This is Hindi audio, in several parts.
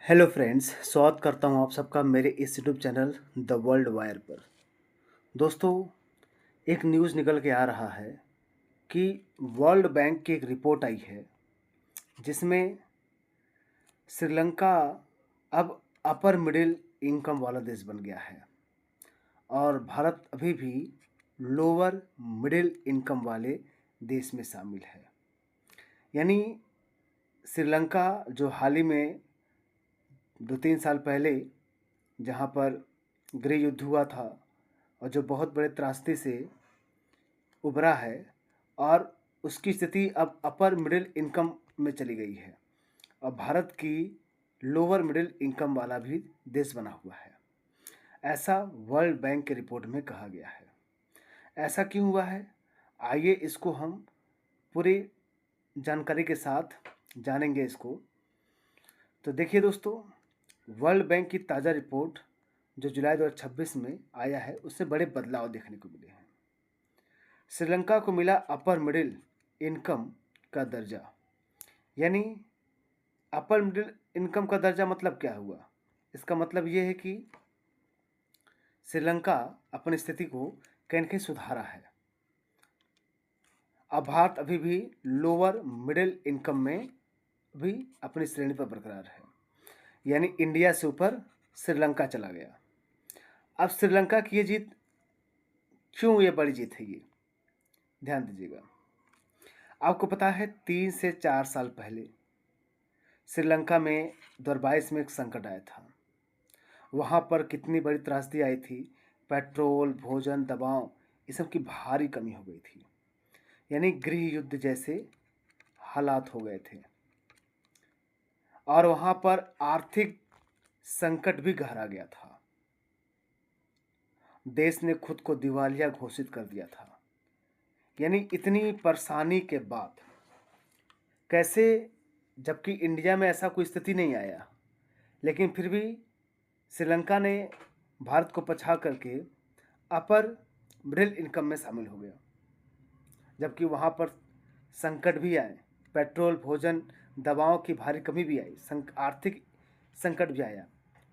हेलो फ्रेंड्स, स्वागत करता हूं आप सबका मेरे इस YouTube channel the world wire पर। दोस्तों, एक न्यूज़ निकल के आ रहा है कि वर्ल्ड बैंक की एक रिपोर्ट आई है जिसमें श्रीलंका अब अपर मिडिल इनकम वाला देश बन गया है और भारत अभी भी लोअर मिडिल इनकम वाले देश में शामिल है। यानी श्रीलंका जो हाल ही में 2-3 साल पहले जहाँ पर गृह युद्ध हुआ था और जो बहुत बड़े त्रासदी से उभरा है और उसकी स्थिति अब अपर मिडिल इनकम में चली गई है और भारत की लोअर मिडिल इनकम वाला भी देश बना हुआ है। ऐसा वर्ल्ड बैंक की रिपोर्ट में कहा गया है। ऐसा क्यों हुआ है, आइए इसको हम पूरी जानकारी के साथ जानेंगे इसको। तो देखिए दोस्तों, वर्ल्ड बैंक की ताज़ा रिपोर्ट जो जुलाई 2026 में आया है उससे बड़े बदलाव देखने को मिले हैं। श्रीलंका को मिला अपर मिडिल इनकम का दर्जा। यानी अपर मिडिल इनकम का दर्जा मतलब क्या हुआ? इसका मतलब ये है कि श्रीलंका अपनी स्थिति को कहीं न कहीं सुधारा है। अब भारत अभी भी लोअर मिडिल इनकम में भी अपनी श्रेणी पर बरकरार है। यानी इंडिया से ऊपर श्रीलंका चला गया। अब श्रीलंका की ये जीत क्यों, ये बड़ी जीत है ये, ध्यान दीजिएगा। आपको पता है 3 से 4 साल पहले श्रीलंका में 2022 में एक संकट आया था। वहाँ पर कितनी बड़ी त्रासदी आई थी, पेट्रोल, भोजन, दवाओं, ये सब की भारी कमी हो गई थी। यानी गृह युद्ध जैसे हालात हो गए थे और वहाँ पर आर्थिक संकट भी गहरा गया था। देश ने खुद को दिवालिया घोषित कर दिया था। यानी इतनी परेशानी के बाद कैसे, जबकि इंडिया में ऐसा कोई स्थिति नहीं आया, लेकिन फिर भी श्रीलंका ने भारत को पछा करके अपर मिडिल इनकम में शामिल हो गया। जबकि वहाँ पर संकट भी आए, पेट्रोल, भोजन, दवाओं की भारी कमी भी आई, आर्थिक संकट भी आया,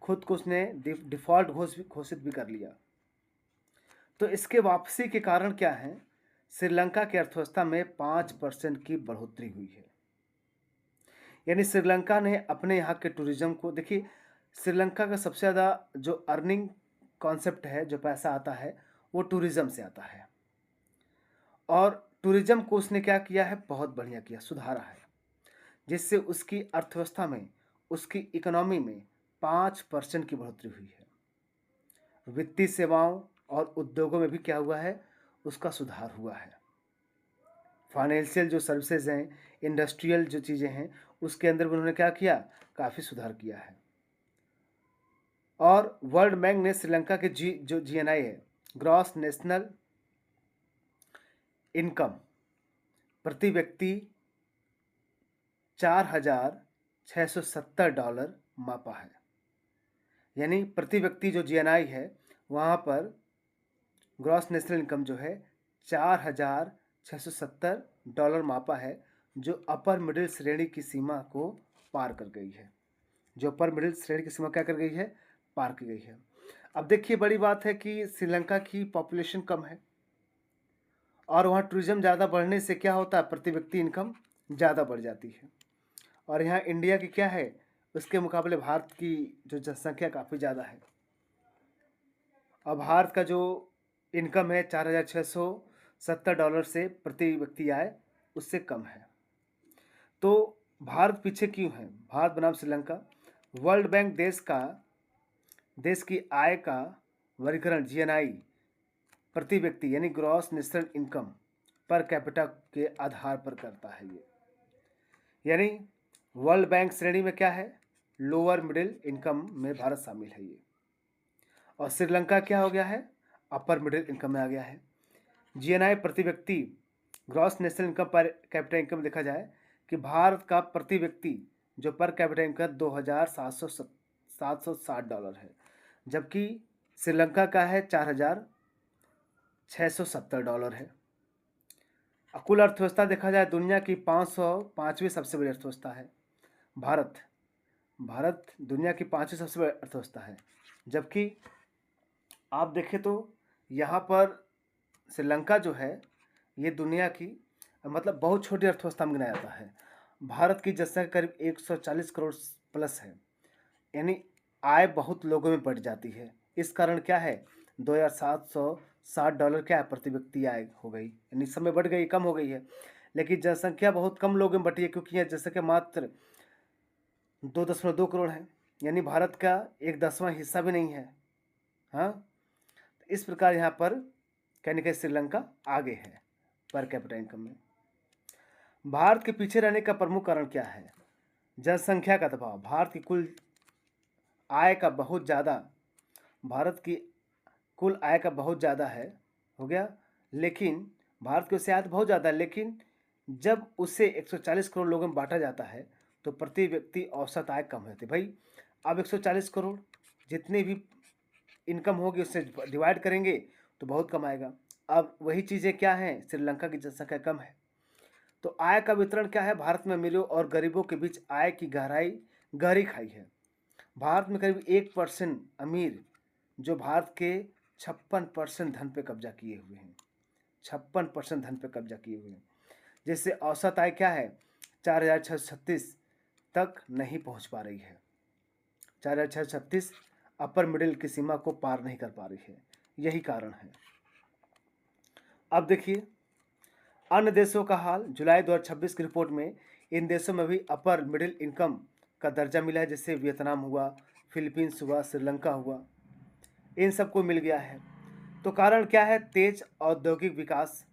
खुद को उसने डिफ़ॉल्ट घोषित भी कर लिया। तो इसके वापसी के कारण क्या है? श्रीलंका की अर्थव्यवस्था में 5% की बढ़ोतरी हुई है। यानी श्रीलंका ने अपने यहाँ के टूरिज्म को, देखिए श्रीलंका का सबसे ज़्यादा जो अर्निंग कॉन्सेप्ट है, जो पैसा आता है वो टूरिज़्म से आता है और टूरिज़्म को उसने क्या किया है, बहुत बढ़िया किया, सुधारा है, जिससे उसकी अर्थव्यवस्था में, उसकी इकोनॉमी में 5% की बढ़ोतरी हुई है। वित्तीय सेवाओं और उद्योगों में भी क्या हुआ है, उसका सुधार हुआ है। फाइनेंशियल जो सर्विसेज हैं, इंडस्ट्रियल जो चीज़ें हैं, उसके अंदर उन्होंने क्या किया, काफ़ी सुधार किया है। और वर्ल्ड बैंक ने श्रीलंका के जो जीएनआई है, ग्रॉस नेशनल इनकम, प्रति व्यक्ति $4,670 मापा है। यानी प्रति व्यक्ति जो जीएनआई है वहाँ पर ग्रॉस नेशनल इनकम जो है $4,670 मापा है, जो अपर मिडिल श्रेणी की सीमा को पार कर गई है। जो अपर मिडिल श्रेणी की सीमा क्या कर गई है, पार की गई है। अब देखिए, बड़ी बात है कि श्रीलंका की पॉपुलेशन कम है और वहाँ टूरिज्म ज़्यादा बढ़ने से क्या होता है, प्रति व्यक्ति इनकम ज़्यादा बढ़ जाती है। और यहाँ इंडिया की क्या है, उसके मुकाबले भारत की जो जनसंख्या काफ़ी ज़्यादा है और भारत का जो इनकम है $4,670 से प्रति व्यक्ति आय उससे कम है। तो भारत पीछे क्यों है? भारत बनाम श्रीलंका, वर्ल्ड बैंक देश की आय का वर्गीकरण जीएनआई प्रति व्यक्ति यानी gross national income per capita के आधार पर करता है ये। यानी वर्ल्ड बैंक श्रेणी में क्या है, लोअर मिडिल इनकम में भारत शामिल है ये, और श्रीलंका क्या हो गया है, अपर मिडिल इनकम में आ गया है। जीएनआई प्रति व्यक्ति gross national income per capita income देखा जाए कि भारत का प्रति व्यक्ति जो पर कैपिटा इनकम $2,760 है, जबकि श्रीलंका का है $4,670 है। कुल अर्थव्यवस्था देखा जाए दुनिया की 505वीं सबसे बड़ी अर्थव्यवस्था है भारत, भारत दुनिया की 5वीं सबसे बड़ी अर्थव्यवस्था है, जबकि आप देखें तो यहाँ पर श्रीलंका जो है ये दुनिया की मतलब बहुत छोटी अर्थव्यवस्था में गिनाया जाता है। भारत की जनसंख्या करीब 140 करोड़ प्लस है, यानी आय बहुत लोगों में बढ़ जाती है। इस कारण क्या है, $2760 क्या है प्रति व्यक्ति आय हो गई, यानी इस समय बढ़ गई, कम हो गई है। लेकिन जनसंख्या बहुत कम लोगों में बटी है, क्योंकि यह जनसंख्या मात्र 2.2 करोड़ है, यानी भारत का 1/10वां हिस्सा भी नहीं है। हाँ, इस प्रकार यहाँ पर कहने के श्रीलंका आगे है पर कैपिटा इनकम में। भारत के पीछे रहने का प्रमुख कारण क्या है? जनसंख्या का दबाव। भारत की कुल आय का बहुत ज़्यादा भारत की कुल आय का बहुत ज़्यादा है, हो गया, लेकिन भारत की उससे आय तो बहुत ज़्यादा है, लेकिन जब उसे 140 करोड़ लोगों में बांटा जाता है तो प्रति व्यक्ति औसत आय कम होती है। भाई अब 140 करोड़ जितनी भी इनकम होगी उससे डिवाइड करेंगे तो बहुत कम आएगा। अब वही चीज़ें क्या हैं, श्रीलंका की जनसंख्या कम है, तो आय का वितरण क्या है, भारत में अमीरों और गरीबों के बीच आय की गहरी खाई है। भारत में करीब 1% अमीर जो भारत के 56% धन पे कब्जा किए हुए हैं, 56% धन पे कब्जा किए हुए हैं, जिससे औसत आय क्या है 4,636 तक नहीं पहुंच पा रही है। 4,636 अपर मिडिल की सीमा को पार नहीं कर पा रही है, यही कारण है। अब देखिए अन्य देशों का हाल। जुलाई 2026 की रिपोर्ट में इन देशों में भी अपर मिडिल इनकम का दर्जा मिला है, जैसे वियतनाम हुआ, फिलीपींस हुआ, श्रीलंका हुआ, इन सबको मिल गया है। तो कारण क्या है, तेज औद्योगिक विकास,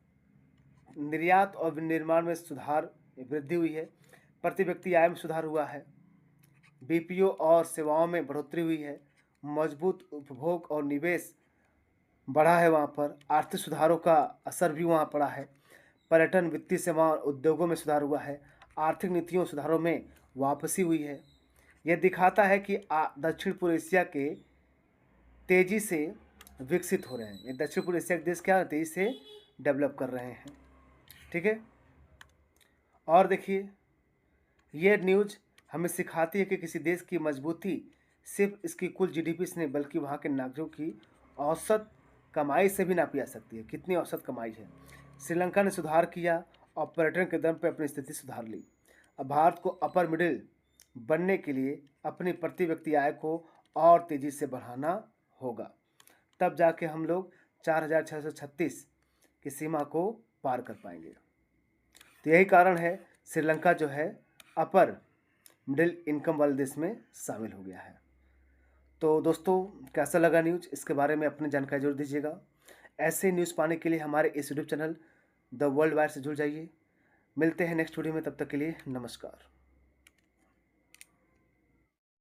निर्यात और विनिर्माण में सुधार, वृद्धि हुई है, प्रति व्यक्ति आय में सुधार हुआ है, बीपीओ और सेवाओं में बढ़ोतरी हुई है, मजबूत उपभोग और निवेश बढ़ा है, वहाँ पर आर्थिक सुधारों का असर भी वहाँ पड़ा है, पर्यटन, वित्तीय सेवा और उद्योगों में सुधार हुआ है, आर्थिक नीतियों सुधारों में वापसी हुई है। यह दिखाता है कि दक्षिण पूर्व एशिया के तेज़ी से विकसित हो रहे हैं। ये दक्षिण पूर्व एशिया के देश क्या तेज़ी से डेवलप कर रहे हैं, ठीक है। और देखिए ये न्यूज़ हमें सिखाती है कि किसी देश की मजबूती सिर्फ इसकी कुल जीडीपी से नहीं बल्कि वहाँ के नागरिकों की औसत कमाई से भी नापी जा सकती है, कितनी औसत कमाई है। श्रीलंका ने सुधार किया और पर्यटन के दम पर अपनी स्थिति सुधार ली। अब भारत को अपर मिडिल बनने के लिए अपनी प्रति व्यक्ति आय को और तेज़ी से बढ़ाना होगा, तब जाके हम लोग 4,636 की सीमा को पार कर पाएंगे। तो यही कारण है श्रीलंका जो है अपर मिडिल इनकम वाले देश में शामिल हो गया है। तो दोस्तों कैसा लगा न्यूज़, इसके बारे में अपनी जानकारी जरूर दीजिएगा। ऐसे न्यूज़ पाने के लिए हमारे इस YouTube channel the world wire से जुड़ जाइए। मिलते हैं नेक्स्ट वीडियो में, तब तक के लिए नमस्कार।